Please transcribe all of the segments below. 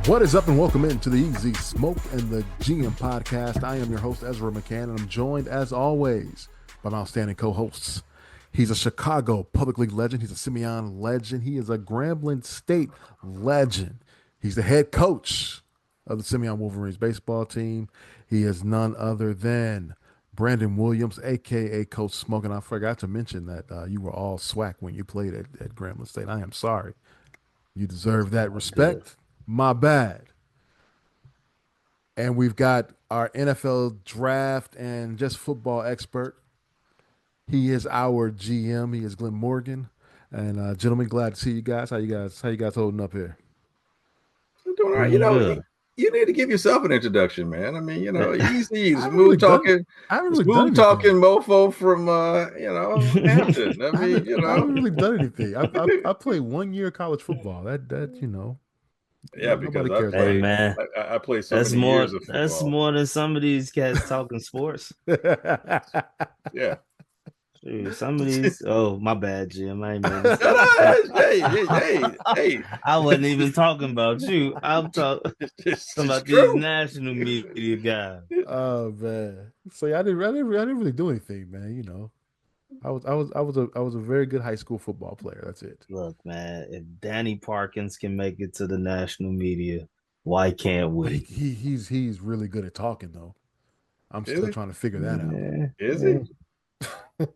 What is up, and welcome into the Easy Smoke and the GM podcast. I am your host, Ezra McCann, and I'm joined, as always, by my outstanding co-hosts. He's a Chicago Public League legend. He's a Simeon legend. He is a Grambling State legend. He's the head coach of the Simeon Wolverines baseball team. He is none other than Brandon Williams, a.k.a. Coach Smoke. And I forgot to mention that you were all SWAC when you played at Grambling State. I am sorry. You deserve that respect. My bad. And we've got our NFL draft and just football expert. He is our GM. He is Glenn Morgan. And gentlemen, glad to see you guys. How you guys holding up here? I'm doing all right. You need to give yourself an introduction, man. I mean, easy, smooth talking mofo from Hampton. I haven't really done anything. I played 1 year of college football. That. Yeah, because I played so many years of football. That's more than some of these cats talking sports. Yeah. Dude, some of these. Oh, my bad, Jim. I ain't mean hey. I wasn't even talking about you. I'm talking about these national media guys. Oh man. So yeah, I didn't really do anything, man. I was a very good high school football player. That's it. Look, man, if Danny Parkins can make it to the national media, why can't we? He's really good at talking though. I'm still trying to figure that out. Is he?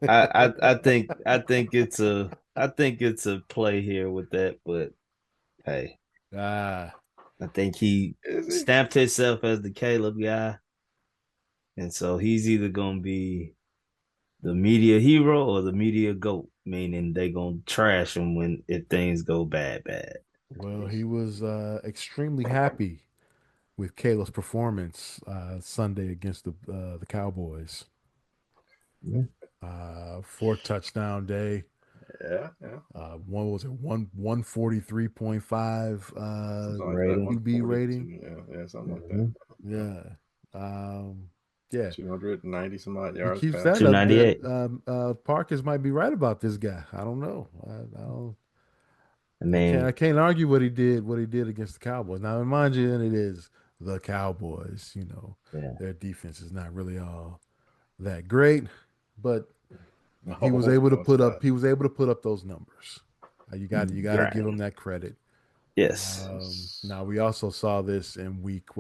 I think it's a play here with that, but hey, I think he stamped himself as the Caleb guy, and so he's either gonna be the media hero or the media goat, meaning they gonna trash him if things go bad. Well, he was extremely happy with Caleb's performance Sunday against the Cowboys. Yeah. 4 touchdown day. Yeah. One was it 143.5 QB rating. Yeah, something like that. Yeah. 290 some odd yards. He keeps that 298. Parkers might be right about this guy. I don't know. I can't argue what he did against the Cowboys. Now, mind you, it is the Cowboys. Their defense is not really all that great, but he was able to put up those numbers. You got to give him that credit. Yes. Now we also saw this in week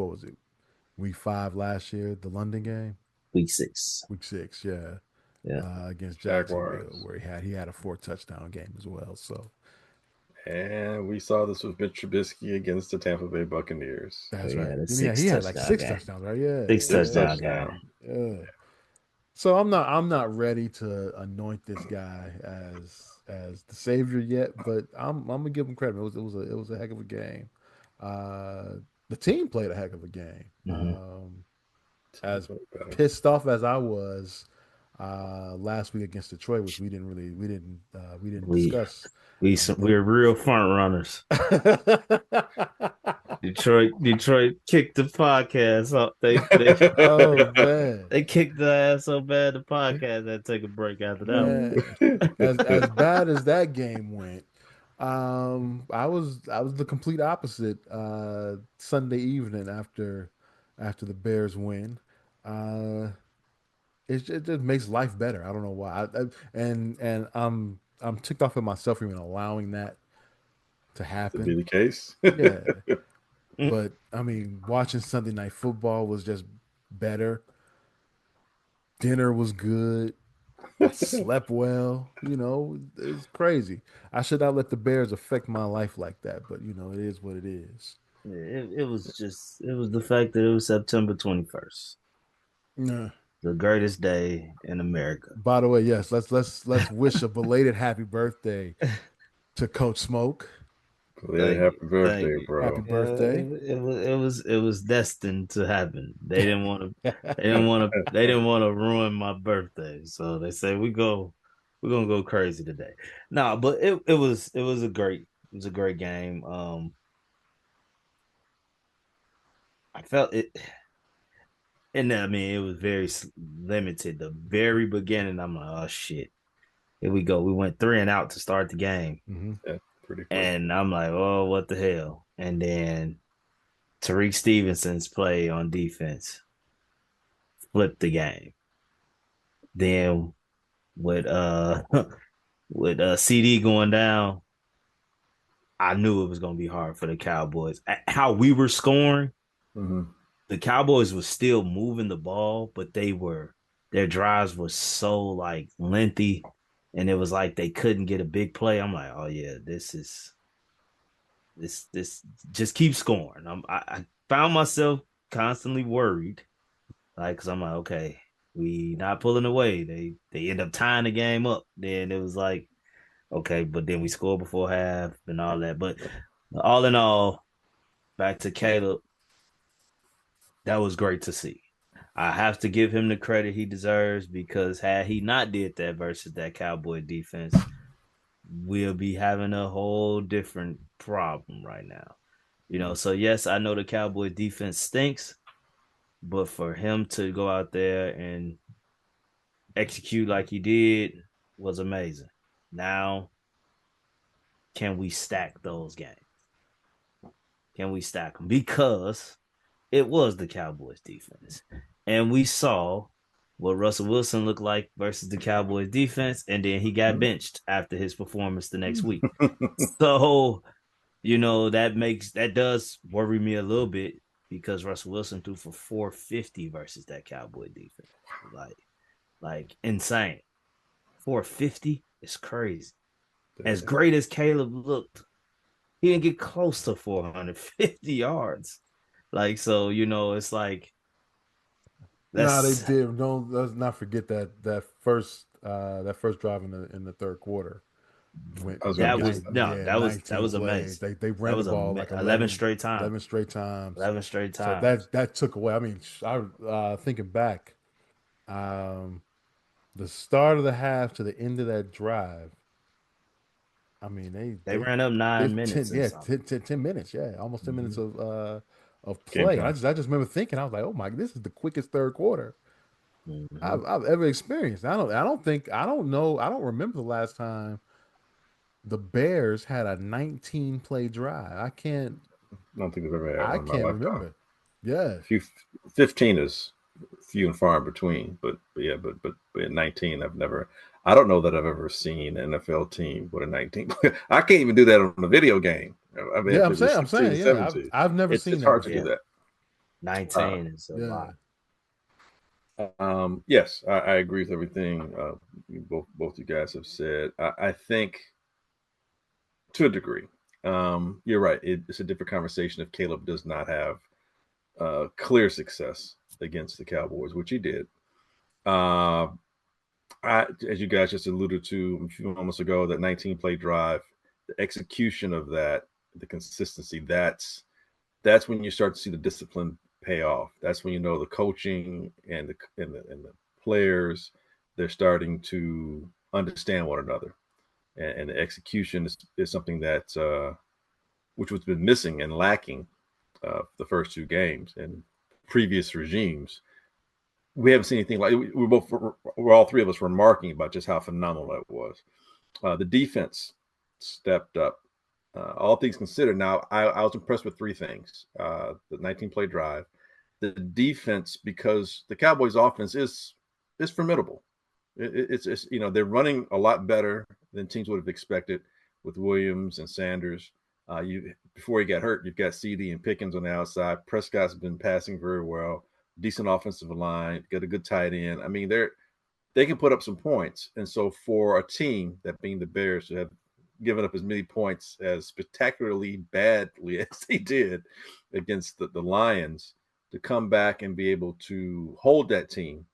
5 last year, the London game. Week 6. Yeah. Against Jaguars, where he had a 4 touchdown game as well. So. And we saw this with Mitch Trubisky against the Tampa Bay Buccaneers. That's right. He had like 6 touchdowns, right? Yeah. 6 touchdowns. Yeah. So I'm not ready to anoint this guy as the savior yet, but I'm gonna give him credit. It was a heck of a game. The team played a heck of a game. Mm-hmm. As pissed off as I was last week against Detroit, which we didn't discuss. We're real front runners. Detroit kicked the podcast off. They kicked the ass so bad the podcast had to take a break after that. As bad as that game went, I was the complete opposite Sunday evening after the Bears win. It just makes life better. I don't know why. And I'm ticked off at myself for even allowing that to happen. To be the case. Yeah. But I mean, watching Sunday Night Football was just better. Dinner was good. I slept well. It's crazy. I should not let the Bears affect my life like that, but it is what it is. It was the fact that it was September 21st. Yeah. The greatest day in America. By the way, yes, let's wish a belated happy birthday to Coach Smoke. Happy birthday, bro! Happy birthday! It was destined to happen. They didn't want to ruin my birthday, so they say we're gonna go crazy today. No, but it was a great game. I felt it. And I mean, it was very limited. The very beginning, I'm like, oh shit, here we go. We went 3 and out to start the game. Mm-hmm. Yeah, pretty cool. And I'm like, oh, what the hell? And then Tariq Stevenson's play on defense flipped the game. Then with with CD going down, I knew it was going to be hard for the Cowboys. How we were scoring, the Cowboys were still moving the ball, but their drives were so like lengthy, and it was like they couldn't get a big play. I'm like, oh yeah, this just keep scoring. I found myself constantly worried, like because I'm like, okay, we not pulling away. They end up tying the game up. Then it was like, okay, but then we scored before half and all that. But all in all, back to Caleb, that was great to see. I have to give him the credit he deserves because had he not did that versus that Cowboy defense, we'll be having a whole different problem right now. So yes, I know the Cowboy defense stinks, but for him to go out there and execute like he did was amazing. Now, can we stack those games? Can we stack them? Because it was the Cowboys defense. And we saw what Russell Wilson looked like versus the Cowboys defense, and then he got benched after his performance the next week. So, that does worry me a little bit because Russell Wilson threw for 450 versus that Cowboy defense. Like insane. 450 is crazy. As great as Caleb looked, he didn't get close to 450 yards. Like, so, it's like they did. Let's not forget that first drive in the third quarter. That was plays. amazing. They ran the ball like 11 straight times. 11 straight times. 11 straight times. So that took away. I mean, thinking back, the start of the half to the end of that drive. I mean, they ran up 9 minutes. 10 minutes. Yeah, almost 10 minutes of play. I just remember thinking, I was like, oh my, this is the quickest third quarter I've ever experienced. I don't remember the last time the Bears had a 19 play drive. I don't think they've ever had one. I can't remember. Yeah, 15 is few and far in between, but 19 I've never. I don't know that I've ever seen an NFL team with a 19. I can't even do that on a video game. I'm saying, yeah, I've never seen. It's hard to do that. 19 is a lot. Yes, I agree with everything both you guys have said. I think to a degree, you're right. It's a different conversation if Caleb does not have clear success against the Cowboys, which he did. As you guys just alluded to a few moments ago, that 19-play drive, the execution of that, the consistency, that's when you start to see the discipline pay off. That's when the coaching and the players, they're starting to understand one another, and the execution is something that which was been missing and lacking the first two games and previous regimes. We haven't seen anything like we're all three of us remarking about just how phenomenal that was. The defense stepped up. All things considered, now I was impressed with three things: the 19-play drive, the defense, because the Cowboys' offense is formidable. It's they're running a lot better than teams would have expected with Williams and Sanders. Before he got hurt, you've got CD and Pickens on the outside. Prescott's been passing very well. Decent offensive line, got a good tight end. I mean, they can put up some points. And so for a team, that being the Bears, to have given up as many points as spectacularly badly as they did against the Lions, to come back and be able to hold that team,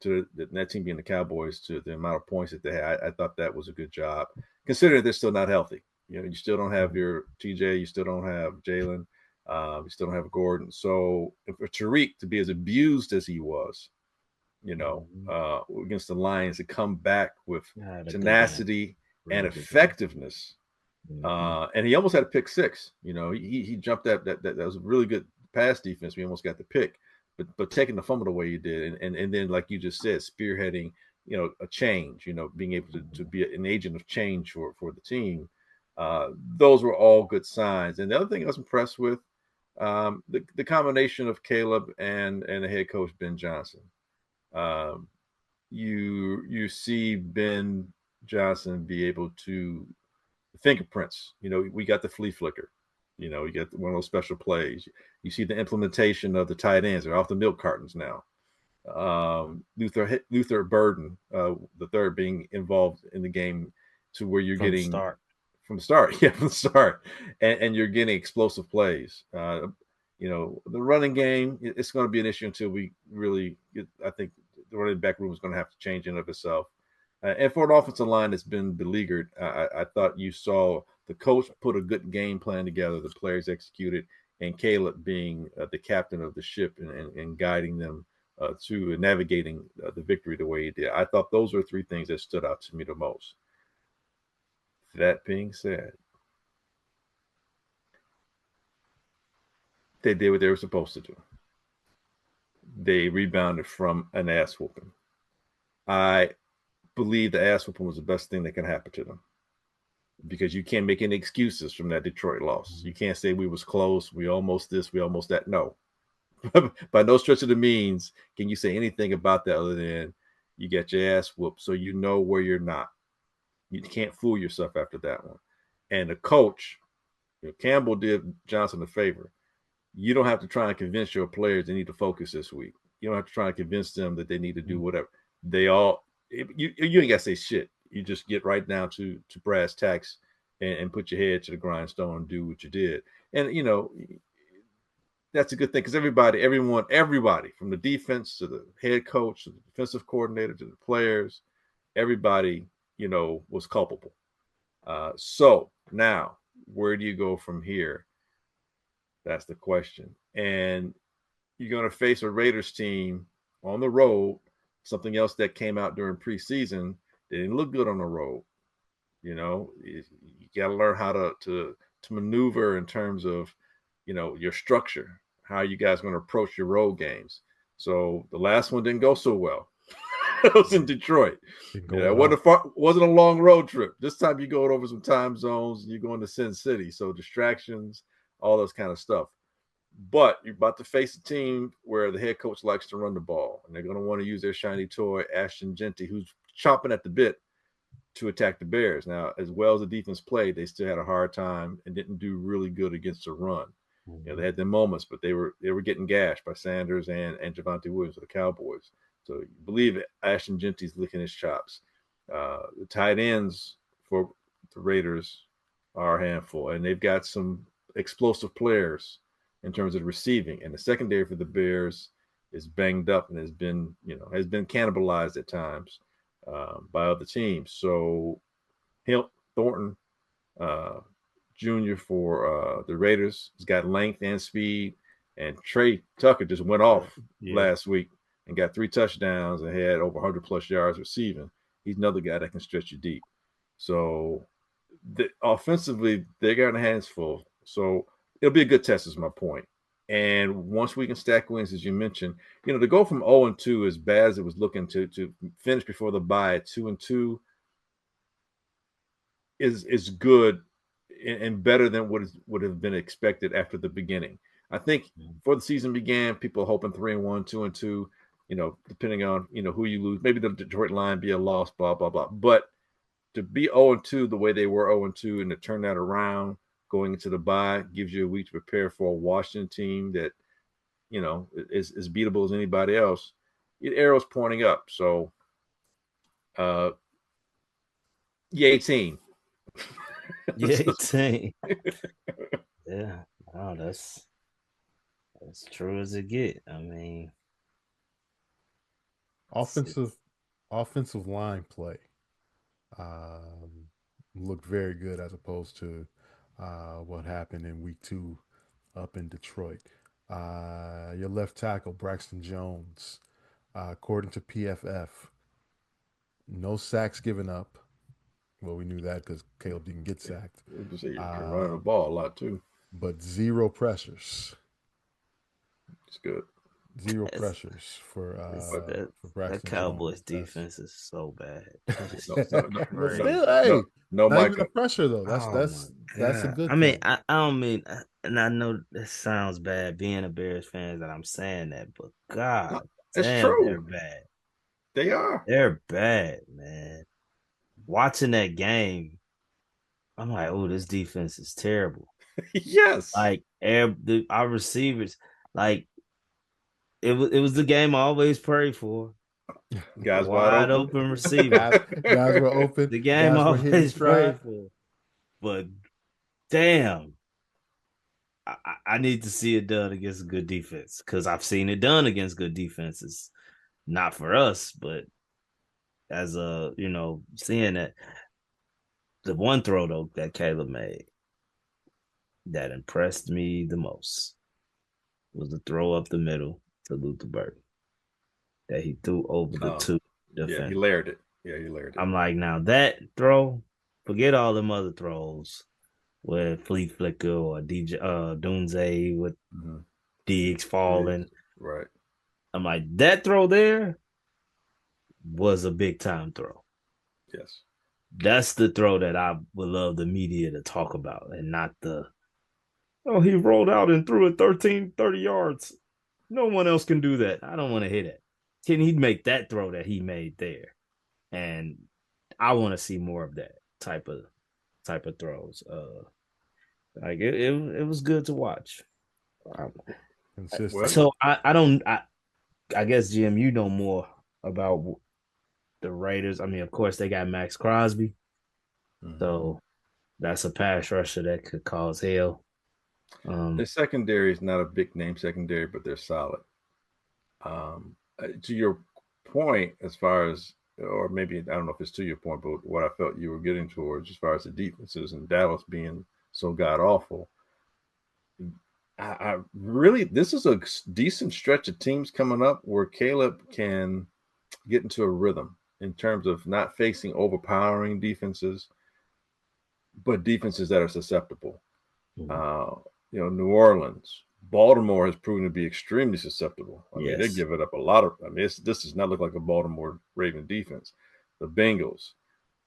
to that team being the Cowboys, to the amount of points that they had, I thought that was a good job, considering they're still not healthy. You still don't have your TJ, you still don't have Jalen, you still don't have Gordon. So for Tariq to be as abused as he was, against the Lions, to come back with tenacity and effectiveness, and he almost had a pick six. He jumped that was a really good pass defense. We almost got the pick, but taking the fumble the way you did, and then like you just said, spearheading, a change, being able to be an agent of change for the team. Those were all good signs. And the other thing I was impressed with, The combination of Caleb and the head coach Ben Johnson. Um, you see Ben Johnson be able to fingerprints. We got the flea flicker. You get one of those special plays. You see the implementation of the tight ends. They're off the milk cartons now. Luther Burden, the third, being involved in the game to where you're from getting start. from the start, yeah, from the start, and you're getting explosive plays. The running game, it's going to be an issue until we really get. I think the running back room is going to have to change in of itself. And for an offensive line that's been beleaguered, I thought you saw the coach put a good game plan together, the players executed, and Caleb being the captain of the ship and guiding them to navigating the victory the way he did. I thought those were three things that stood out to me the most. That being said, they did what they were supposed to do. They rebounded from an ass whooping. I believe the ass whooping was the best thing that can happen to them because you can't make any excuses from that Detroit loss. You can't say we was close, we almost this, we almost that. No. By no stretch of the means can you say anything about that other than you get your ass whooped, so you know where you're not. You can't fool yourself after that one. And the coach, Campbell, did Johnson a favor. You don't have to try and convince your players they need to focus this week. You don't have to try and convince them that they need to do whatever. They all you ain't got to say shit. You just get right down to brass tacks and put your head to the grindstone and do what you did. And that's a good thing because everybody from the defense to the head coach to the defensive coordinator to the players, everybody was culpable. So now, where do you go from here? That's the question. And you're going to face a Raiders team on the road. Something else that came out during preseason, they didn't look good on the road. You got to learn how to maneuver in terms of, your structure. How are you guys going to approach your road games? So the last one didn't go so well. It was in Detroit. It wasn't a long road trip. This time you're going over some time zones and you're going to Sin City. So distractions, all those kind of stuff. But you're about to face a team where the head coach likes to run the ball, and they're going to want to use their shiny toy, Ashton Genty, who's chomping at the bit to attack the Bears. Now, as well as the defense played, they still had a hard time and didn't do really good against the run. They had their moments, but they were getting gashed by Sanders and Javonte Williams of the Cowboys. So you believe it, Ashton Genty's licking his chops. The tight ends for the Raiders are a handful, and they've got some explosive players in terms of receiving. And the secondary for the Bears is banged up and has been cannibalized at times by other teams. So Thornton Jr. for the Raiders has got length and speed. And Trey Tucker just went off last week and got 3 touchdowns and had over 100 plus yards receiving. He's another guy that can stretch you deep. So offensively, they got their hands full. So it'll be a good test, is my point. And once we can stack wins, as you mentioned, to go from 0-2 as bad as it was looking to finish before the bye at 2-2 is good and better than what would have been expected after the beginning. I think before the season began, people hoping 3-1, 2-2, depending on, who you lose. Maybe the Detroit line be a loss, blah, blah, blah. But to be 0-2 the way they were 0-2 and to turn that around going into the bye gives you a week to prepare for a Washington team that, is as beatable as anybody else. Your arrow's pointing up. So, yay team. Yay team. Yeah. Oh, that's true as it get. I mean, offensive line play looked very good as opposed to what happened in week 2 up in Detroit. Your left tackle, Braxton Jones, according to PFF, no sacks given up. Well, we knew that because Caleb didn't get sacked. You can run the ball a lot too. But 0 pressures. It's good. Zero pressures for that Braxton Cowboys Jones. defense is so bad. That is But crazy. still, hey, no, not even Micah. the pressure though. Oh my That's a god! good I mean, thing. I don't mean, and I know this sounds bad being a Bears fan that I'm saying that, but No, god it's damn, they're true. bad. They are. They're bad, man. Watching that game, I'm like, oh, this defense is terrible. Yes. Like our receivers, like it was the game I always pray for. Guys wide Wide open. open receiver. Guys were open. The game I Guys were hitting always pray stride. for. But damn, I need to see it done against a good defense because I've seen it done against good defenses. Not for us, but as seeing that the one throw though that Caleb made that impressed me the most was the throw up the middle to Luther Burton that he threw over the two Yeah, he defenders. layered it. Yeah, he layered it. I'm like, now that throw, forget all them other throws with Flea Flicker or DJ Dunze with Diggs falling. Right. I'm like, that throw there was a big time throw. Yes. That's the throw that I would love the media to talk about and not he rolled out and threw it 30 yards. No one else can do that. I don't want to hit it. Can he make that throw that he made there? And I want to see more of that type of throws. Like it was good to watch. Consistent. So I guess Jim, you know more about the Raiders. I mean, of course they got Max Crosby, so that's a pass rusher that could cause hell. The secondary is not a big name secondary, but they're solid. To your point, as far as, or maybe I don't know if it's to your point, but what I felt you were getting towards, as far as the defenses and Dallas being so god awful, I really, this is a decent stretch of teams coming up where Caleb can get into a rhythm in terms of not facing overpowering defenses, but defenses that are susceptible. New Orleans, Baltimore has proven to be extremely susceptible. I mean, they give it up a lot of. I mean, this does not look like a Baltimore Raven defense. The Bengals.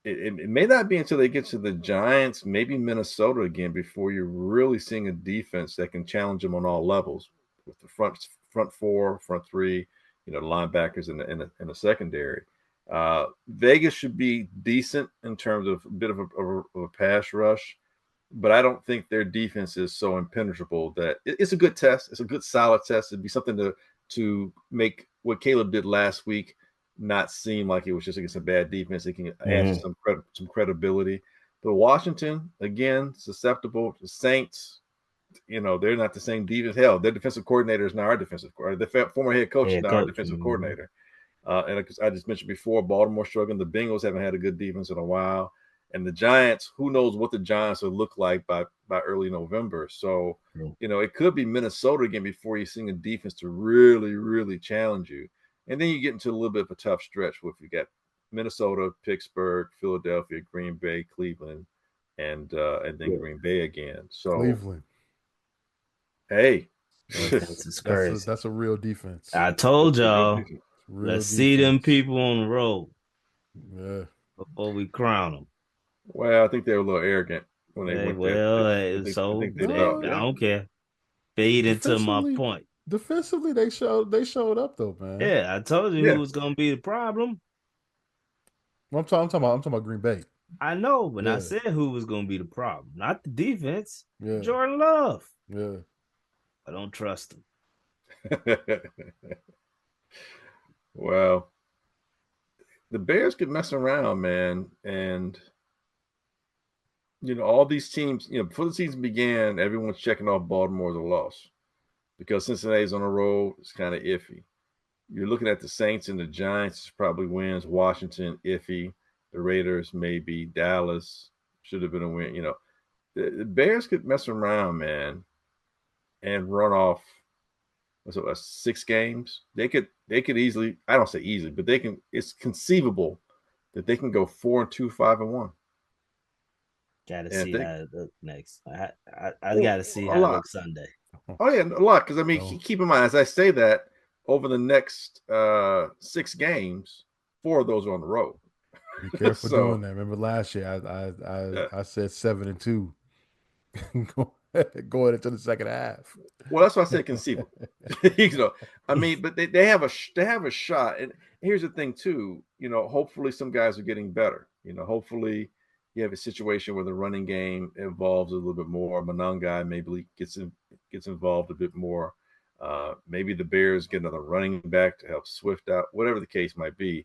It may not be until they get to the Giants, maybe Minnesota again, before you're really seeing a defense that can challenge them on all levels with the front four, front three, the linebackers and the secondary. Vegas should be decent in terms of a bit of a pass rush, but I don't think their defense is so impenetrable that it's a good test. It's a good solid test. It'd be something to make what Caleb did last week not seem like it was just against a bad defense. It can add some credibility. But Washington, again, susceptible. The Saints, they're not the same defense. Hell, their defensive coordinator is now our defensive coordinator. The former head coach is now our defensive coordinator. And I just mentioned before, Baltimore struggling. The Bengals haven't had a good defense in a while. And the Giants, who knows what the Giants will look like by early November. So, it could be Minnesota again before you're seeing a defense to really, really challenge you. And then you get into a little bit of a tough stretch with you got Minnesota, Pittsburgh, Philadelphia, Green Bay, Cleveland, and then Green Bay again. So Cleveland. Hey, it's crazy. That's a real defense. I told y'all. Let's see them people on the road. Yeah. Before we crown them. Well, I think they were a little arrogant when they went there. I don't care. Fade into my point. Defensively, they showed up though, man. Yeah, I told you who was gonna be the problem. Well, I'm talking about Green Bay. I know, but I said who was gonna be the problem, not the defense. Yeah. Jordan Love. Yeah. I don't trust him. Well, the Bears could mess around, man, and all these teams. Before the season began, everyone's checking off Baltimore as a loss because Cincinnati's on the road. It's kind of iffy. You're looking at the Saints and the Giants probably wins. Washington iffy. The Raiders maybe. Dallas should have been a win. The Bears could mess around, man, and run off. What's it? 6 games. They could easily. I don't say easily, but they can. It's conceivable that they can go 4-2, 5-1. Gotta see how it looks next. I gotta see how it looks Sunday. Oh yeah, a lot. Because I mean, keep in mind as I say that, over the next 6 games, 4 of those are on the road. Be careful So, doing that. Remember last year, yeah. I said 7-2 going into the second half. Well, that's why I said conceivable. I mean, but they have a shot. And here's the thing too. Hopefully some guys are getting better. Hopefully you have a situation where the running game evolves a little bit more. Monangai maybe gets involved a bit more. Maybe the Bears get another running back to help Swift out. Whatever the case might be.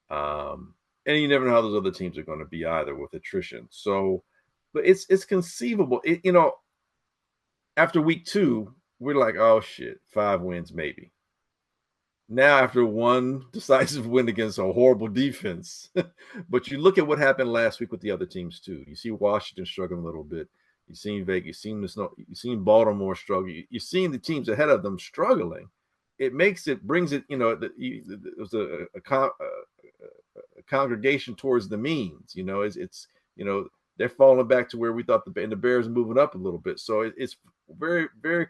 And you never know how those other teams are going to be either with attrition. So, but it's conceivable. After week 2, we're like, oh shit, 5 wins maybe. Now, after one decisive win against a horrible defense, but you look at what happened last week with the other teams too. You see Washington struggling a little bit. You've seen Vegas. You've seen Baltimore struggle. You've seen the teams ahead of them struggling. Brings it. It was a congregation towards the means. It's they're falling back to where we thought the Bears are moving up a little bit. So it's very, very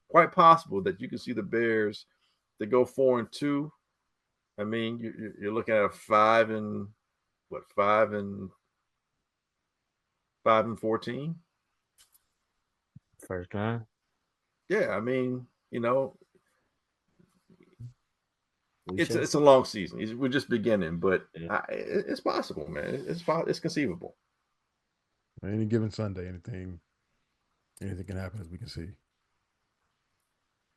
quite possible that you can see the Bears to go 4-2. I mean, you're looking at a 5-14. First time. Yeah, I mean, it's a long season. We're just beginning, but it's possible, man. It's conceivable. Any given Sunday, anything can happen, as we can see.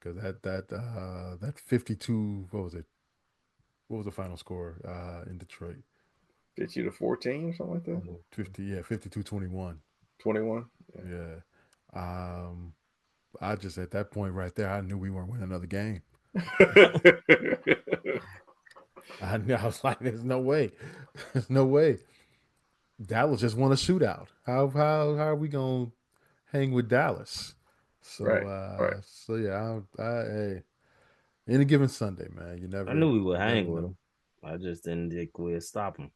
Because that 52, what was it? What was the final score in Detroit? 50-14 or something like that. 52-21. 21. Yeah. I just at that point right there, I knew we weren't winning another game. I was like, there's no way. There's no way. Dallas just won a shootout. How are we gonna hang with Dallas? So right. So yeah, hey, any given Sunday, man, you never. I knew we would hang with know. them. I just didn't think we'd stop them.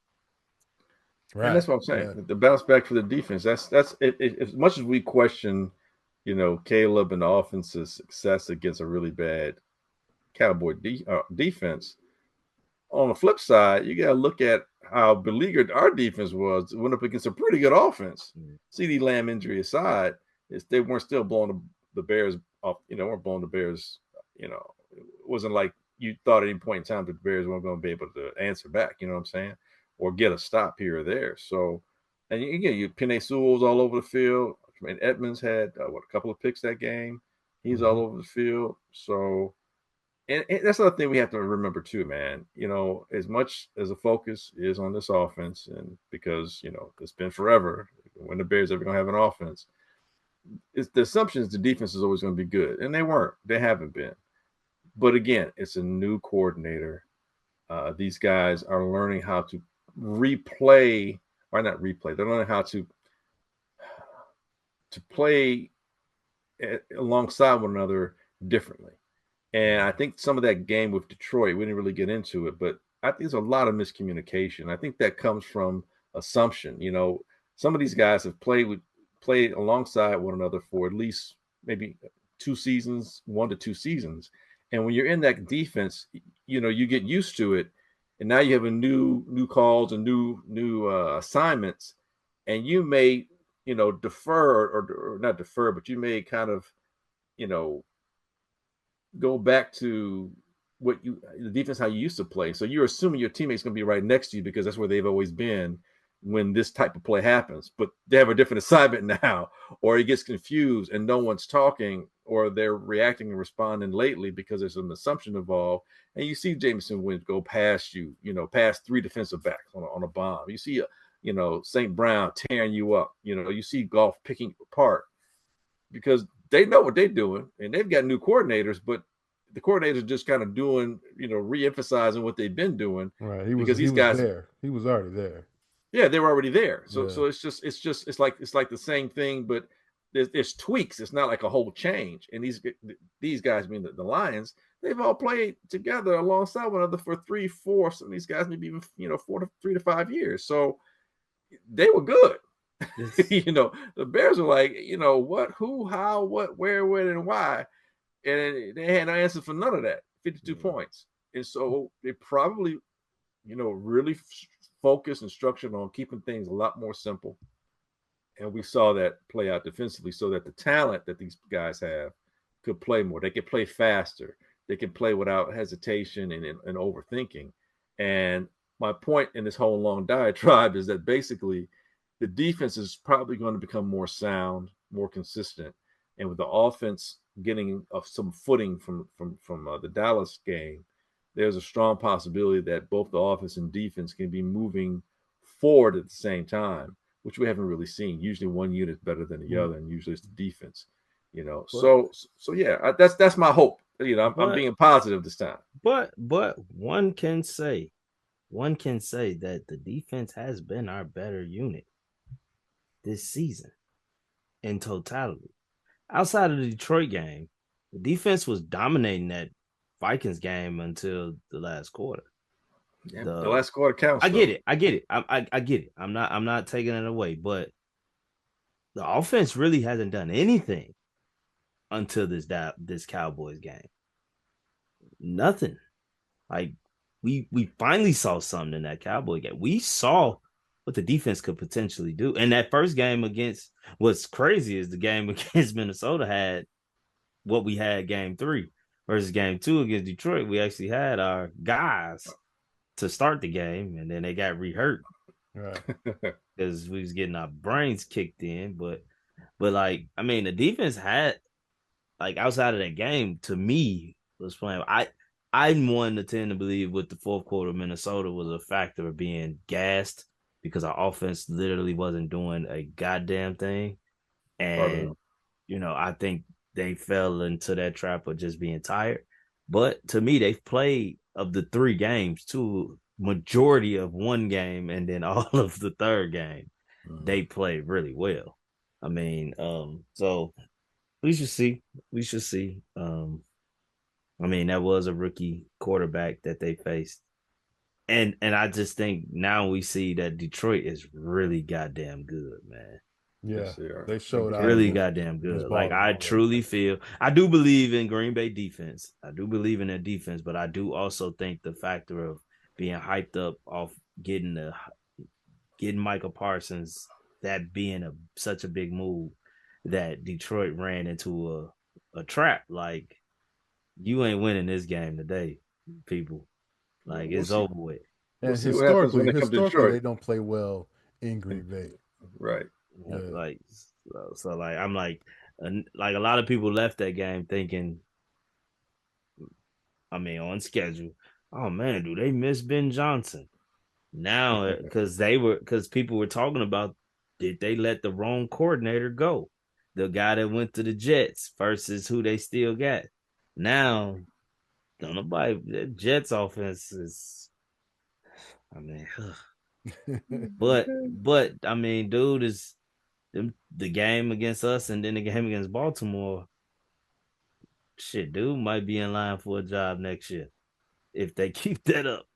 Right. And that's what I'm saying. Right. The bounce back for the defense. That's as much as we question, Caleb and the offense's success against a really bad Cowboy defense. On the flip side, you got to look at how beleaguered our defense was. It went up against a pretty good offense. CeeDee Lamb injury aside, they weren't still blowing the Bears off. Weren't blowing the Bears. It wasn't like you thought at any point in time that the Bears weren't going to be able to answer back. You know what I'm saying? Or get a stop here or there. So, and again, Penei Sewell's all over the field. I mean, Edmonds had a couple of picks that game. He's all over the field. So. And that's another thing we have to remember too, man. As much as the focus is on this offense, and because it's been forever when the Bears ever gonna have an offense, the assumption is the defense is always going to be good, and they weren't. They haven't been. But again, it's a new coordinator. These guys are learning how to replay, or not replay. They're learning how to play alongside one another differently. And I think some of that game with Detroit, we didn't really get into it, but I think there's a lot of miscommunication. I think that comes from assumption. Some of these guys have played alongside one another for at least maybe 2 seasons, 1 to 2 seasons. And when you're in that defense, you get used to it. And now you have a new calls and new assignments, and you may, defer or not defer, but you may kind of, go back to the defense how you used to play. So you're assuming your teammate's going to be right next to you because that's where they've always been when this type of play happens. But they have a different assignment now, or he gets confused and no one's talking, or they're reacting and responding lately because there's an assumption involved. And you see Jameson Williams go past you, past 3 defensive backs on a bomb. You see, St. Brown tearing you up. You see Goff picking you apart because they know what they're doing, and they've got new coordinators, but the coordinators are just kind of doing, re-emphasizing what they've been doing. Right. These guys there. He was already there. Yeah, they were already there. So it's like the same thing, but there's tweaks. It's not like a whole change. And these guys, mean the Lions, they've all played together alongside one another for 3-4. Some of these guys maybe even 3 to 5 years. So they were good. The Bears are like, what, who, how, what, where, when, and why. And they had no answer for none of that 52 points. And so they probably, really focused and structured on keeping things a lot more simple. And we saw that play out defensively so that the talent that these guys have could play more. They could play faster. They could play without hesitation and overthinking. And my point in this whole long diatribe is that basically the defense is probably going to become more sound, more consistent. And with the offense getting some footing from the Dallas game, there's a strong possibility that both the offense and defense can be moving forward at the same time, which we haven't really seen. Usually one unit is better than the other, and usually it's the defense. So yeah, that's my hope. I'm being positive this time. But one can say that the defense has been our better unit this season in totality. Outside of the Detroit game, the defense was dominating that Vikings game until the last quarter. Yeah, the last quarter counts. I get it. I get it. I'm not taking it away, but the offense really hasn't done anything until this Cowboys game. Nothing. Like we finally saw something in that Cowboy game. We saw what the defense could potentially do. And that first game against what's crazy is the game against Minnesota had what we had game 3 versus game 2 against Detroit. We actually had our guys to start the game, and then they got re-hurt. Right. Because we was getting our brains kicked in. But like, I mean, the defense had, like, outside of that game, to me, was playing. I'm one to tend to believe with the fourth quarter, Minnesota was a factor of being gassed because our offense literally wasn't doing a goddamn thing. And, I think they fell into that trap of just being tired. But to me, they've played of the 3 games, to majority of one game and then all of the third game, they played really well. I mean, so we should see. We should see. I mean, that was a rookie quarterback that they faced. And I just think now we see that Detroit is really goddamn good, man. Yeah, they showed out really goddamn good. Like, I truly feel, I do believe in Green Bay defense. I do believe in their defense, but I do also think the factor of being hyped up off getting Michael Parsons, that being such a big move, that Detroit ran into a trap. Like, you ain't winning this game today, people. Like, it's over with. And historically, they don't play well in Green Bay. Right. Yeah. Like, so like, I'm like a lot of people left that game thinking, I mean, on schedule, oh man, do they miss Ben Johnson? Now, because people were talking about, did they let the wrong coordinator go? The guy that went to the Jets versus who they still got. Now, don't nobody, the Jets offense is, I mean, but I mean, dude, is the game against us and then the game against Baltimore. Shit, dude might be in line for a job next year if they keep that up.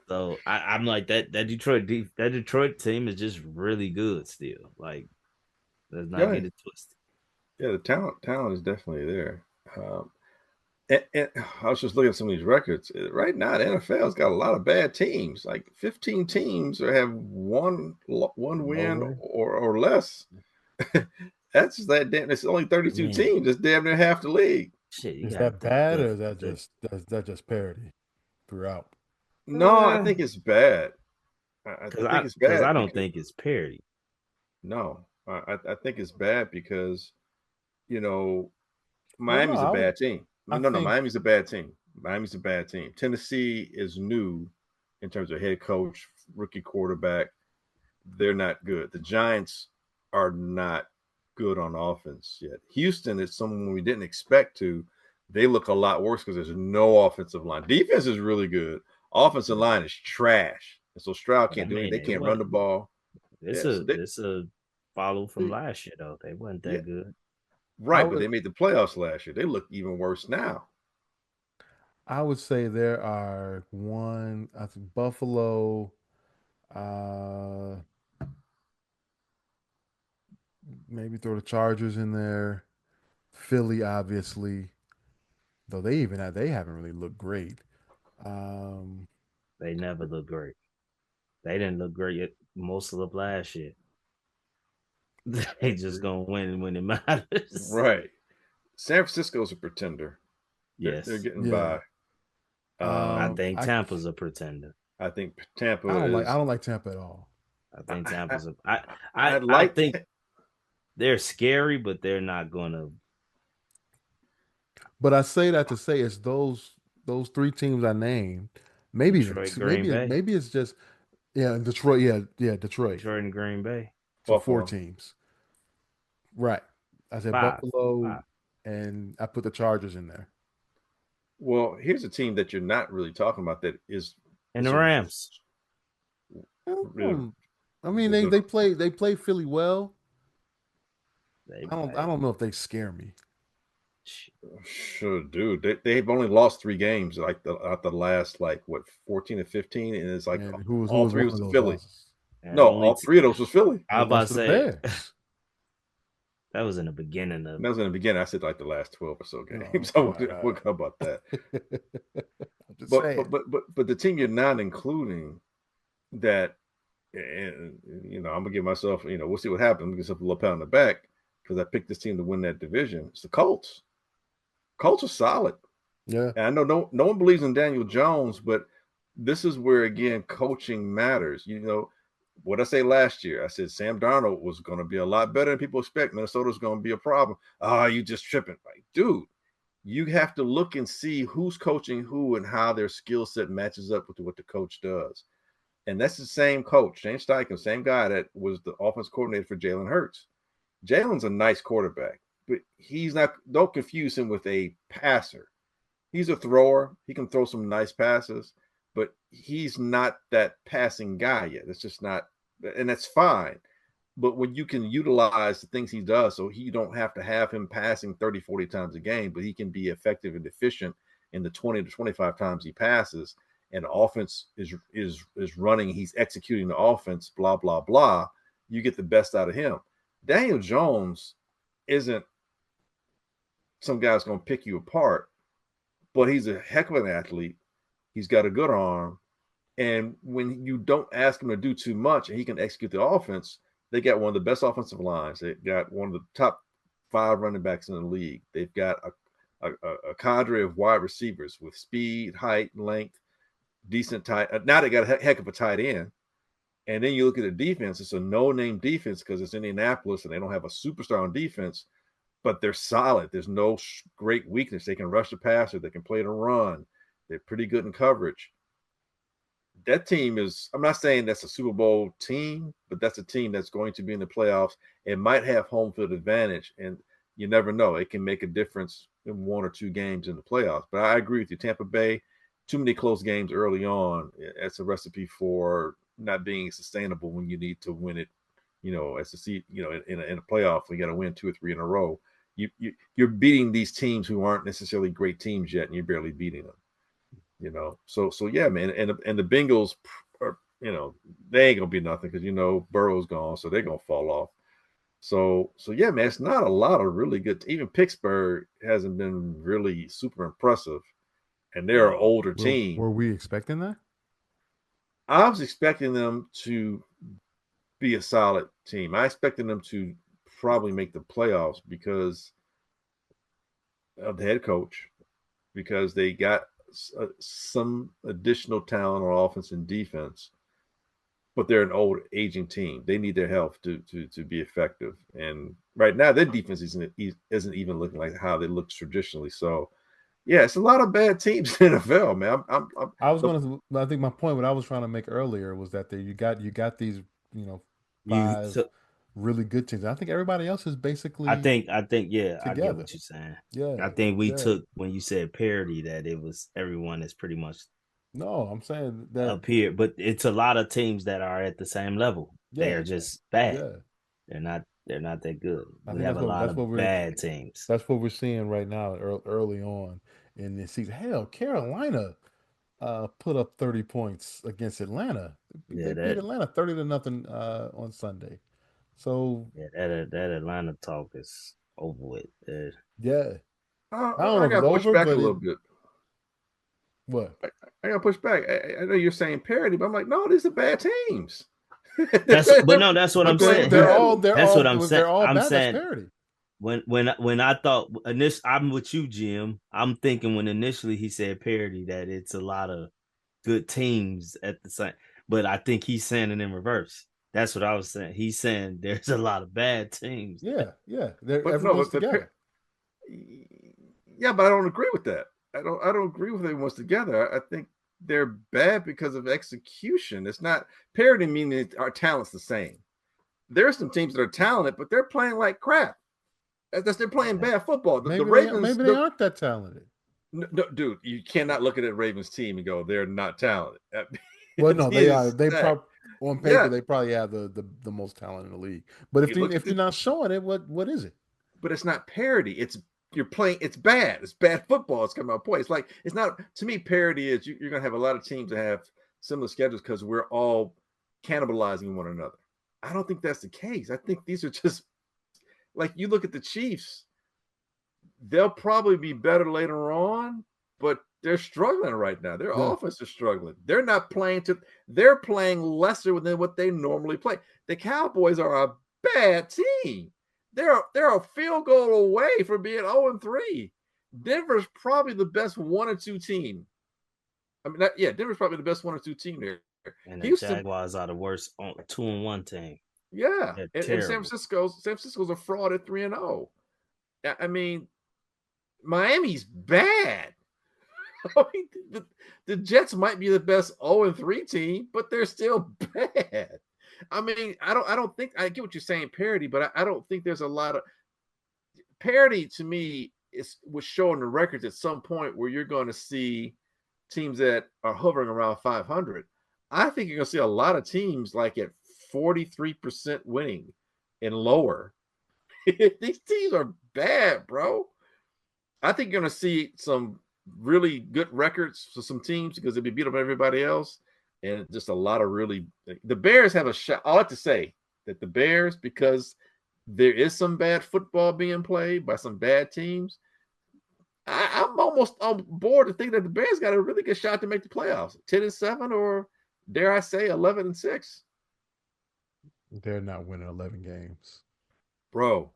So I'm like, that Detroit team is just really good still. Like, let's not get it twisted. Yeah, the talent is definitely there. And I was just looking at some of these records. Right now, the NFL's got a lot of bad teams. Like 15 teams have one win or less. That's that damn. It's only 32 teams. It's damn near half the league. Shit, is that bad, or is that just parity throughout? No, I think it's bad. I think it's bad because I don't think it's parity. No, I think it's bad because Miami's a bad team. No, Miami's a bad team. Miami's a bad team. Tennessee is new in terms of head coach, rookie quarterback. They're not good. The Giants are not good on offense yet. Houston is someone we didn't expect to. They look a lot worse because there's no offensive line. Defense is really good. Offensive line is trash. And so Stroud can't do anything. They can't run the ball. It's a follow from last year, though. They weren't that good. Right, but they made the playoffs last year. They look even worse now. I would say there are I think Buffalo, maybe throw the Chargers in there, Philly, obviously, Though they haven't really looked great. They never look great. They didn't look great most of last year. They just gonna win when it matters. Right. San Francisco's a pretender. They're Yes. getting Yeah. by. I Um, think Tampa's a pretender. I think Tampa I is. don't like Tampa at all. I think I, Tampa's a I I like. think they're scary, but they're not gonna But I say that to say it's those three teams I named. Maybe even Detroit, two, Green Bay. maybe it's just Detroit. Yeah, Detroit. Detroit and Green Bay. So four Buffalo. teams. Right. I said Five. Buffalo, Five. and I put the Chargers in there. Well, here's a team that you're not really talking about that is And it's the a Rams. really I mean, the they play Philly well. They I don't know if they scare me. sure do. They've only lost 3 games like at the last like what 14 or 15, and it's like And who all was three one was of to those Philly. losses? and No, only all three of those was Philly. I They about lost to to the say Bears. that was in the beginning of And that was in the beginning. I said like the last 12 or so games. No, I no, would go about that. I'm just But saying. the team you're not including that, and I'm gonna give myself, we'll see what happens. I'm gonna give myself a little pat on the back because I picked this team to win that division. It's the Colts. Colts are solid. Yeah. And I know no one believes in Daniel Jones, but this is where again coaching matters. What I say last year, I said Sam Darnold was going to be a lot better than people expect. Minnesota's going to be a problem. You just tripping, like, dude. You have to look and see who's coaching who and how their skill set matches up with what the coach does. And that's the same coach, James Steichen, same guy that was the offense coordinator for Jalen Hurts. Jalen's a nice quarterback, but he's not. Don't confuse him with a passer. He's a thrower. He can throw some nice passes, but he's not that passing guy yet. It's just not, and that's fine. But when you can utilize the things he does, so he don't have to have him passing 30, 40 times a game, but he can be effective and efficient in the 20 to 25 times he passes, and the offense is running, he's executing the offense, blah, blah, blah. You get the best out of him. Daniel Jones isn't some guy's going to pick you apart, but he's a heck of an athlete. He's got a good arm. And when you don't ask him to do too much and he can execute the offense, they got one of the best offensive lines. They got one of the top 5 running backs in the league. They've got a cadre of wide receivers with speed, height, length, decent tight. Now they got a heck of a tight end. And then you look at the defense, it's a no-name defense because it's Indianapolis and they don't have a superstar on defense, but they're solid. There's no great weakness. They can rush the passer. They can play the run. They're pretty good in coverage. That team is, I'm not saying that's a Super Bowl team, but that's a team that's going to be in the playoffs. It might have home field advantage, and you never know. It can make a difference in 1 or 2 games in the playoffs. But I agree with you. Tampa Bay, too many close games early on. It's a recipe for not being sustainable when you need to win it. As a seed, in a playoff, we got to win 2 or 3 in a row. You're beating these teams who aren't necessarily great teams yet, and you're barely beating them. So yeah, man, and the Bengals are, they ain't gonna be nothing because Burrow's gone, so they're gonna fall off. So yeah, man, it's not a lot of really good. Even Pittsburgh hasn't been really super impressive, and they're an older team. Were we expecting that? I was expecting them to be a solid team. I expected them to probably make the playoffs because of the head coach, because they got some additional talent on offense and defense, but they're an old aging team. They need their health to be effective. And right now, their defense isn't even looking like how they looked traditionally. So, yeah, it's a lot of bad teams in the NFL, man. I think my point, what I was trying to make earlier, was that you got these, you. 5 So really good teams. I think everybody else is basically I think, yeah, I get together. what you're saying. Yeah, I think we yeah. took when you said parity that it was everyone is pretty much No, I'm saying that. up here, but it's a lot of teams that are at the same level. They Yeah, are just bad. yeah. They're not that good. I We think have a lot that's of what we're bad teams. seeing right now early on in the season. Hell, Carolina put up 30 points against Atlanta. They Yeah, beat Atlanta 30-0 on Sunday. So that Atlanta talk is over with. yeah, I don't know if it's push over, back but a little bit. What? I got to push back. I know you're saying parity, but I'm like, no, these are bad teams. That's what I'm saying. They're all That's what I'm saying. they're all I'm bad. That's saying parity. when I thought I'm with you, Jim. I'm thinking when initially he said parity that it's a lot of good teams at the same, but I think he's saying it in reverse. That's what I was saying. He's saying there's a lot of bad teams. Yeah. Everyone's together. Yeah, but I don't agree with that. I don't agree with everyone's together. I think they're bad because of execution. It's not parity meaning our talent's the same. There are some teams that are talented, but they're playing like crap. They're playing bad football. The Ravens, maybe they aren't that talented. No, dude, you cannot look at a Ravens team and go, they're not talented. Well, no, they are. They probably on paper they probably have the most talent in the league. But if you're not showing it, what is it? But it's not parity. You're playing. It's bad. It's bad football. It's coming out play. It's like it's not. To me, parity is you're going to have a lot of teams that have similar schedules because we're all cannibalizing one another. I don't think that's the case. I think these are just like you look at the Chiefs. They'll probably be better later on, but they're struggling right now. Their offense is struggling. They're not playing they're playing lesser than what they normally play. The Cowboys are a bad team. They're a field goal away from being 0-3. Denver's probably the best 1 or 2 team. I mean, Denver's probably the best 1 or 2 team there. And the Jaguars are the worst 2-1 team. Yeah, and San Francisco's a fraud at 3-0. I mean, Miami's bad. I mean, the Jets might be the best 0-3 team, but they're still bad. I mean, I don't think I get what you're saying, parity, but I don't think there's a lot of parity to me was showing the records at some point where you're going to see teams that are hovering around 500. I think you're going to see a lot of teams like at 43% winning and lower. These teams are bad, bro. I think you're going to see some really good records for some teams because they'll be beat up by everybody else. And just a lot of the Bears have a shot. I like to say that the Bears, because there is some bad football being played by some bad teams, I'm almost on board to think that the Bears got a really good shot to make the playoffs. 10-7, or dare I say 11-6. They're not winning 11 games. Bro,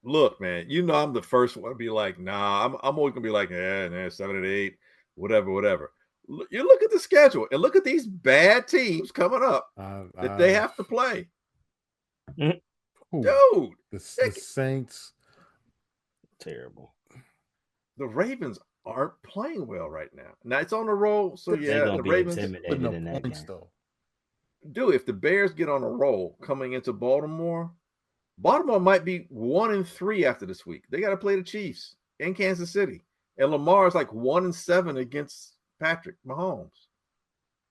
look, man, I'm the first one to be like, nah, I'm always gonna be like, 7-8, whatever. You look at the schedule and look at these bad teams coming up that they have to play. Dude, the Saints, terrible. The Ravens aren't playing well right now. Now it's on the roll, so the Ravens intimidated in that game. Though. Dude, if the Bears get on a roll coming into Baltimore might be 1-3 after this week. They got to play the Chiefs in Kansas City, and Lamar's like 1-7 against Patrick Mahomes.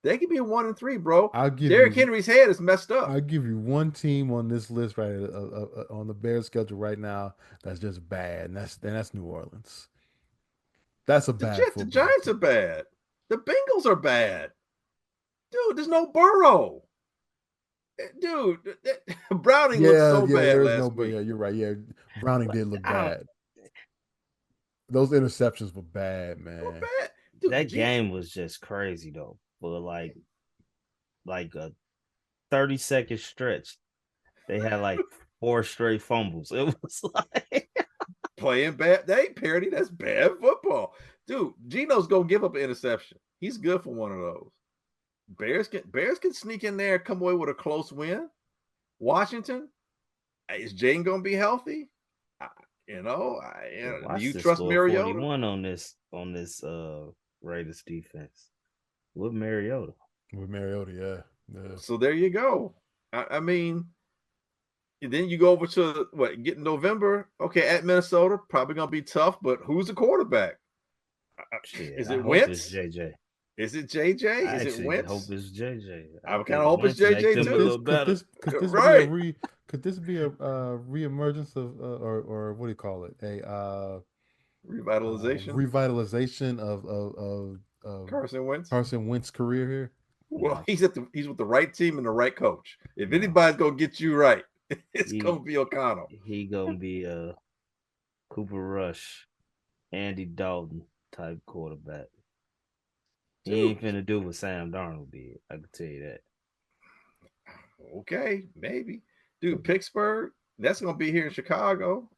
They could be 1-3, bro. Derrick Henry's head is messed up. I'll give you one team on this list right on the Bears schedule right now that's just bad, and that's New Orleans. That's a bad. The Giants are bad. The Bengals are bad. Dude, there's no Burrow. Dude, Browning looked so bad last week. Yeah, you're right. Yeah, Browning did look bad. Those interceptions were bad, man. Were bad. Dude, that game was just crazy though. For like a 30-second stretch, they had like 4 straight fumbles. It was like playing bad. They ain't parity. That's bad football, dude. Geno's gonna give up an interception. He's good for one of those. Bears can sneak in there and come away with a close win. Washington, is Jaden gonna be healthy? Do you trust Mariota? 41 on this Raiders defense with Mariota. Yeah. So there you go. I mean, then you go over to get November. Okay, at Minnesota, probably gonna be tough. But who's the quarterback? Is it Wentz? It's JJ. Is it JJ? Is it Wentz? I hope it's JJ. I kind of hope it's JJ too. Could this be a reemergence of or what do you call it? A revitalization of Carson Wentz. Carson Wentz's career here. Well, he's with the right team and the right coach. If anybody's gonna get you right, it's gonna be O'Connell. He gonna be Cooper Rush. Andy Dalton type quarterback. He Dude. ain't finna do what Sam Darnold did. I can tell you that. Okay, maybe. Dude, Pittsburgh, that's going to be here in Chicago.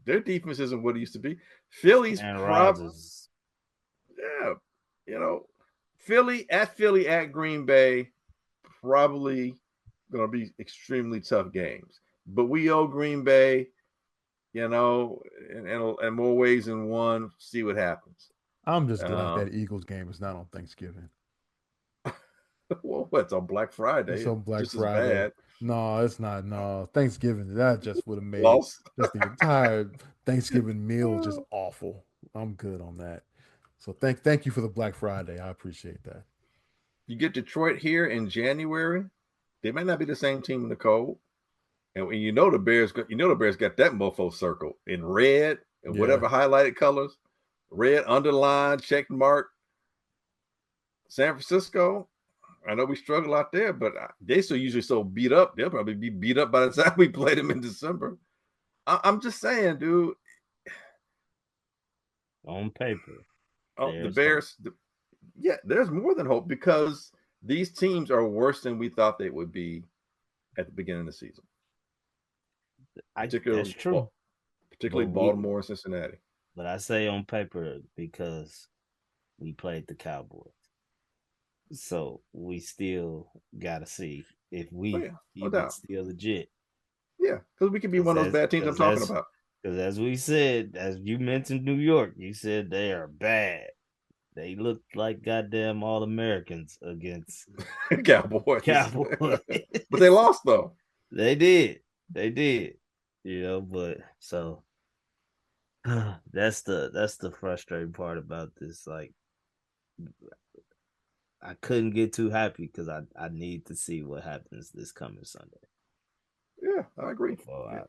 Their defense isn't what it used to be. Philly's probably, yeah, Philly at Green Bay, probably going to be extremely tough games. But we owe Green Bay, in more ways than one. See what happens. I'm just glad that Eagles game is not on Thanksgiving. Well, what's on Black Friday? It's on Black just Friday. As bad. No, it's not. No, Thanksgiving. That just would have made Lost. just the entire Thanksgiving meal just awful. I'm good on that. So thank you for the Black Friday. I appreciate that. You get Detroit here in January. They might not be the same team in the cold. And when the Bears got that mofo circle in red and whatever highlighted colors, red underline, check mark. San Francisco, I know we struggle out there, but they still usually so beat up. They'll probably be beat up by the time we play them in December. I'm just saying, dude. On paper, the Bears. There's more than hope because these teams are worse than we thought they would be at the beginning of the season. That's true. Particularly Baltimore and Cincinnati. But I say on paper because we played the Cowboys. So we still got to see if we even still legit. Yeah, because we could be one of those bad teams I'm talking about. Because as we said, as you mentioned New York, you said they are bad. They look like goddamn All-Americans against Cowboys. But they lost, though. They did. But so that's the frustrating part about this. Like, I couldn't get too happy because I need to see what happens this coming Sunday. Yeah, I agree. Before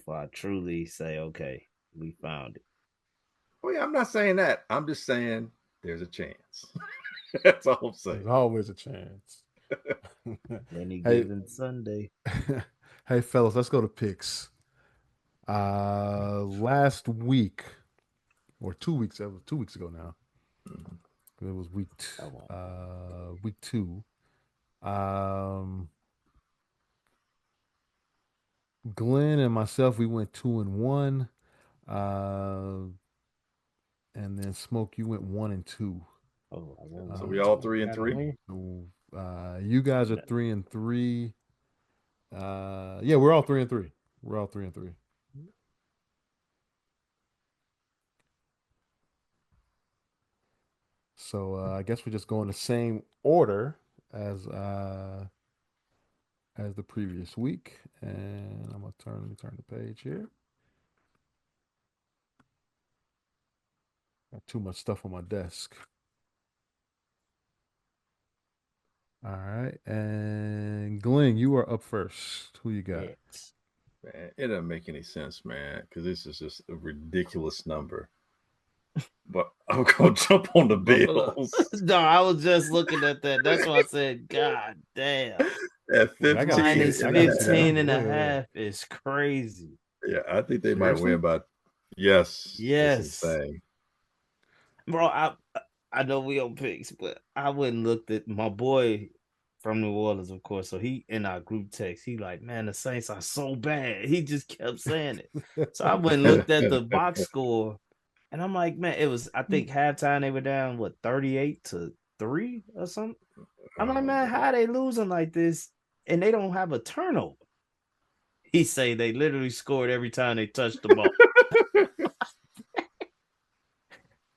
I truly say, okay, we found it. Oh yeah, I'm not saying that. I'm just saying there's a chance. That's all I'm saying. There's always a chance. Any given Sunday. Hey fellas, let's go to picks. Last week or 2 weeks, it was 2 weeks ago now. It was week 2. Glenn and myself, we went 2-1. And then Smoke, you went 1-2. So we all 3-3. You guys are 3-3. Yeah, we're all 3-3. We're all 3-3. So I guess we're just going the same order as the previous week. And I'm gonna let me turn the page here. Got too much stuff on my desk. All right. And Glenn, you are up first. Who you got? Man, it doesn't make any sense, man, because this is just a ridiculous number. But I'm going to jump on the Bills. No, I was just looking at that. That's why I said, God damn. At 15 and a half is crazy. Yeah, I think they might win by. Yes. Yes. Bro, I know we on picks, but I went and looked at my boy from New Orleans, of course. So he in our group text, he like, man, the Saints are so bad. He just kept saying it. So I went and looked at the box score, and I'm like, man, it was, I think halftime they were down 38-3 or something. I'm like, man, how are they losing like this? And they don't have a turnover. He say they literally scored every time they touched the ball.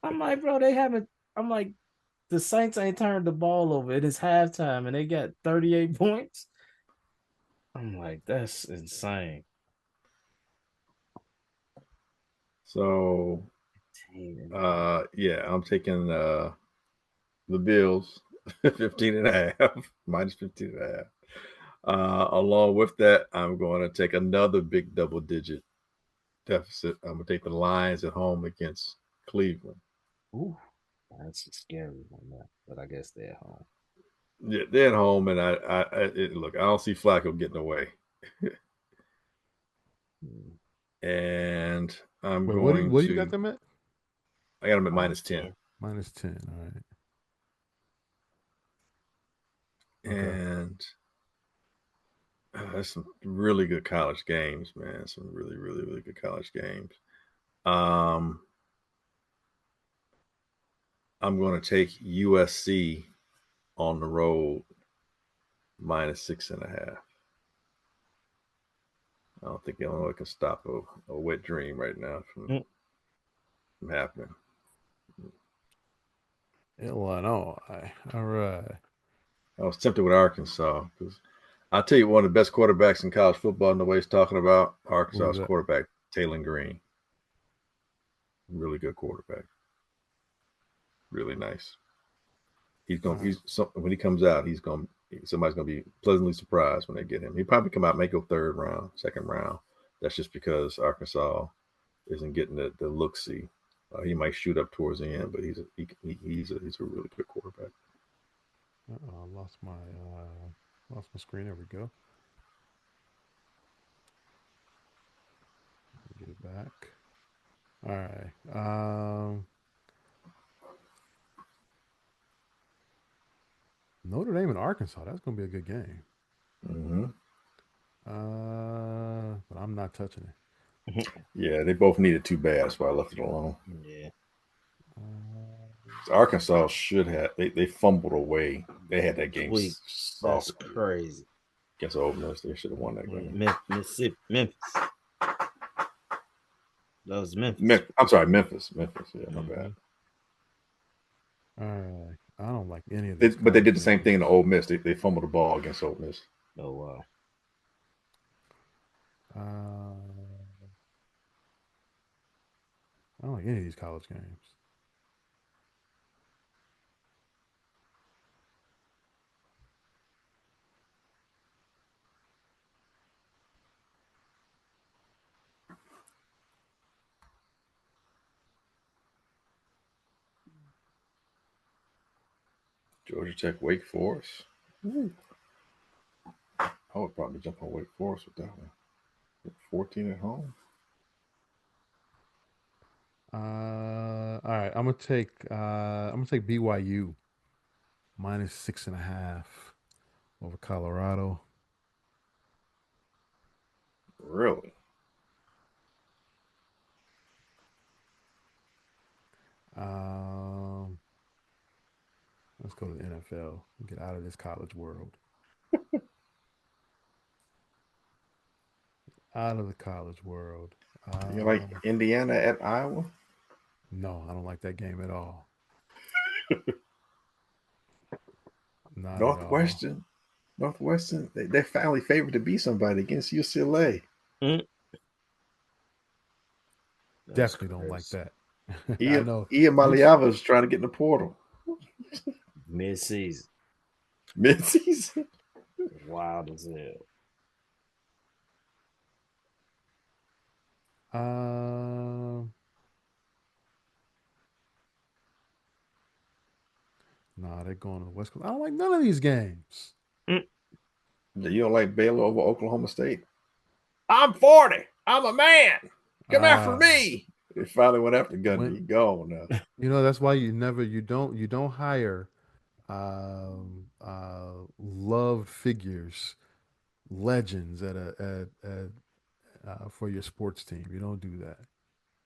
I'm like, bro, they haven't. I'm like, the Saints ain't turned the ball over. It is halftime, and they got 38 points. I'm like, that's insane. So, I'm taking the Bills, 15 and a half, minus 15 and a half. Along with that, I'm going to take another big double-digit deficit. I'm going to take the Lions at home against Cleveland. Ooh, that's a scary one, but I guess they're at home. Yeah, they're at home, and look, I don't see Flacco getting away. and I'm Wait, going what do you got to. them at? I got them at -10. -10. All right. Okay. And there's some really good college games, man. Some really, really, really good college games. Um, I'm going to take USC on the road -6.5. I don't think Illinois can stop a wet dream right now from happening. Illinois. All right. I was tempted with Arkansas because I'll tell you one of the best quarterbacks in college football. Nobody's talking about Who's Arkansas's that? quarterback, Taylor Green. Really good quarterback. Really nice. When he comes out, somebody's gonna be pleasantly surprised when they get him. He probably come out, may go third round, second round. That's just because Arkansas isn't getting the look see. He might shoot up towards the end, but he's a really good quarterback. I lost my screen. There we go. Get it back. All right. Notre Dame and Arkansas. That's gonna be a good game. Mm-hmm. But I'm not touching it. Yeah, they both needed too bad, so I left it alone. Yeah. Arkansas should have. They fumbled away. They had that game That's soft crazy. against Ole Miss. They should have won that game. Mississippi, Memphis. That was Memphis. I'm sorry, Memphis. Yeah, my bad. All right. I don't like any of these. But they did the same thing in the Ole Miss. They fumbled the ball against Ole Miss. Oh wow. I don't like any of these college games. Georgia Tech, Wake Forest. Ooh. I would probably jump on Wake Forest with that one. 14 at home. All right. I'm gonna take BYU -6.5 over Colorado. Really? Let's go to the NFL and get out of this college world. Out of the college world. You like Indiana at Iowa? No, I don't like that game at all. Not at all. Northwestern, they're finally favored to be somebody against UCLA. Definitely don't like that. I know. Ian Maliava is trying to get in the portal. Mid-season. Mid-season? Wild as hell. Nah, they're going to the West Coast. I don't like none of these games. You don't like Baylor over Oklahoma State? I'm 40. I'm a man. Come after me. They finally went after Gundy. He gone now. You know, that's why you don't hire loved figures, legends for your sports team. You don't do that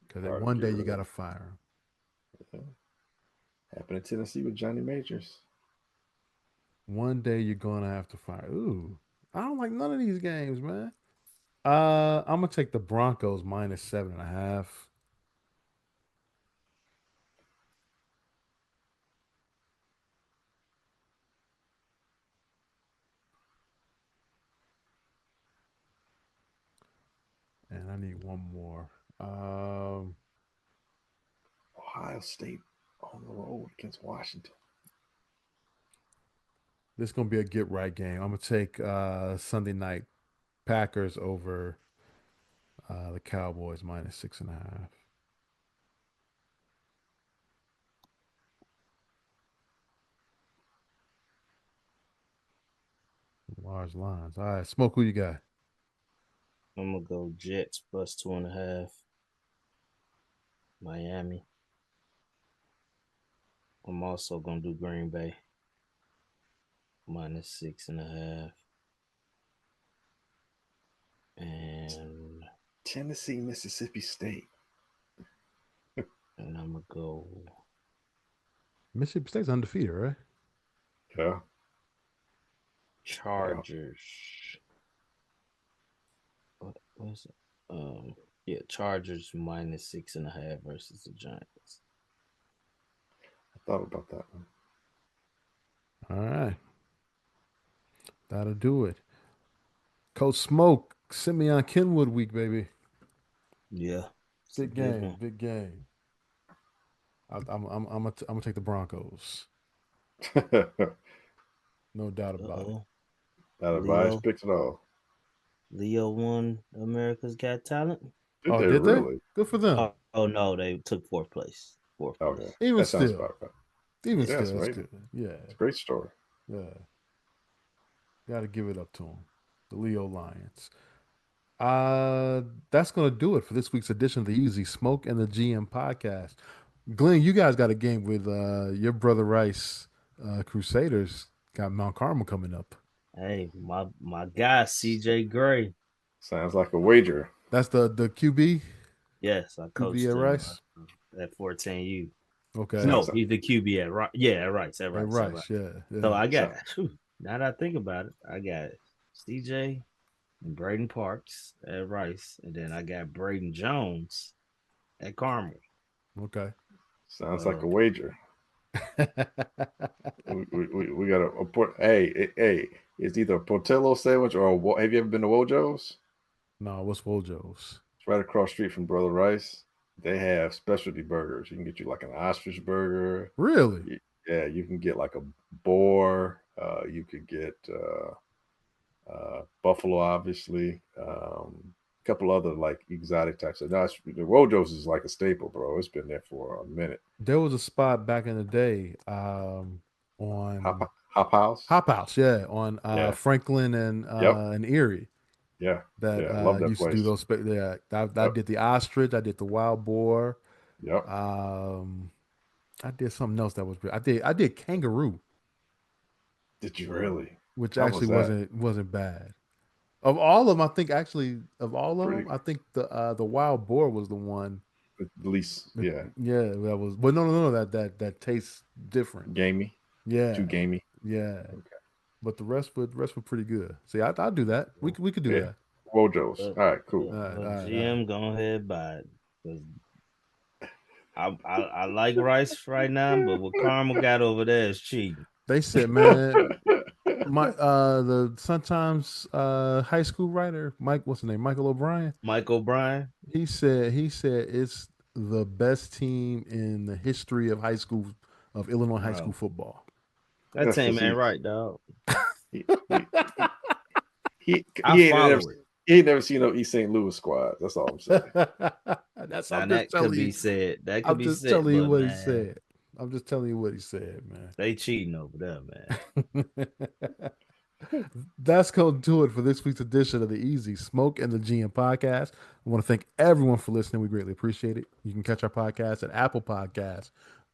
because one day you got to fire them. Yeah. Happened in Tennessee with Johnny Majors. One day you're gonna have to fire. Ooh, I don't like none of these games, man. I'm gonna take the Broncos -7.5. And I need one more. Ohio State on the road against Washington. This is gonna be a get right game. I'm gonna take Sunday night Packers over the Cowboys -6.5. Large lines. All right, Smoke, who you got? I'm gonna go Jets plus 2.5. Miami. I'm also gonna do Green Bay minus 6.5. And Tennessee, Mississippi State. And I'm gonna go Mississippi State's undefeated, right? Yeah. Chargers. What was it? Yeah, Chargers minus 6.5 versus the Giants. I thought about that one. All right. That'll do it. Coach Smoke, Simeon Kenwood week, baby. Yeah. Big game. Big game. I'm gonna take the Broncos. No doubt about it. Not a bias picked at all. Leo won America's Got Talent. Did they really? Good for them. Oh no, they took fourth place. Okay. Even that still, sounds about right. Even still, that's good. Yeah, it's a great story. Yeah, got to give it up to them, the Leo Lions. That's gonna do it for this week's edition of the Easy Smoke and the GM podcast. Glenn, you guys got a game with your brother Rice Crusaders. Got Mount Carmel coming up. Hey, my guy CJ Gray. Sounds like a wager. That's the QB. Yes, I coached QB at him Rice at 14U. Okay. No, he's the QB at Rice. Yeah, at Rice. At Rice. Yeah. So I got. Now that I think about it, I got CJ and Braden Parks at Rice, and then I got Braden Jones at Carmel. Okay. Sounds like a wager. we got a hey, it's either a Portillo sandwich or have you ever been to Wojo's? No, what's Wojo's? It's right across the street from Brother Rice. They have specialty burgers. You can get you like an ostrich burger. Really? Yeah, you can get like a boar. You could get buffalo, obviously. A couple other like exotic types. The Wojo's is like a staple, bro. It's been there for a minute. There was a spot back in the day on Hop House. Hop House, yeah, on Franklin and Erie. Yeah, that I love that used place. to do those. I did the ostrich. I did the wild boar. Yep. I did something else that was. I did kangaroo. Did you really? Which actually wasn't bad. Of all of them, I think I think the wild boar was the one. The least, yeah. Yeah, that was. But no, that tastes different. Gamey. Yeah. Too gamey. Yeah. Okay. But the rest were pretty good. See, I'll do that. We could do that. Wojo's. All right, cool. GM, go ahead, buy it. I like Rice right now, but what Carmel got over there is cheating. They said, man, the Sun-Times high school writer, what's his name? Michael O'Brien. Mike O'Brien. He said it's the best team in the history of Illinois high school football. That team ain't right, dog. He ain't never seen no East St. Louis squad. That's all I'm saying. That could be said. I'm just telling you what he said. I'm just telling you what he said, man. They cheating over there, man. That's going to do it for this week's edition of the Easy Smoke and the GM podcast. I want to thank everyone for listening. We greatly appreciate it. You can catch our podcast at Apple Podcasts,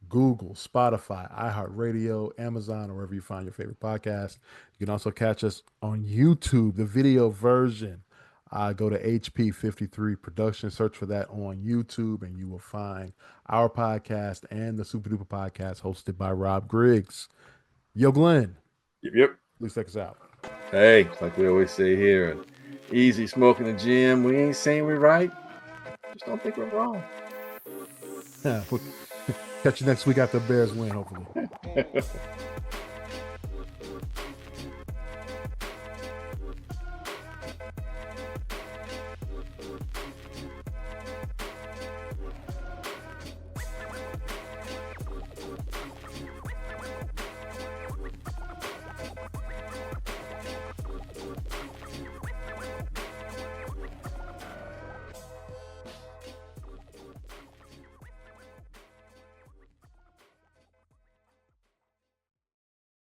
Google, Spotify, iHeartRadio, Amazon, or wherever you find your favorite podcast. You can also catch us on YouTube, the video version. Go to HP53 Production, search for that on YouTube, and you will find our podcast and the Super Duper podcast hosted by Rob Griggs. Yo, Glenn. Yep. Please take us out. Hey, like we always say here, Easy Smoking the Gym. We ain't saying we're right. Just don't think we're wrong. Yeah, we'll catch you next week after the Bears win, hopefully.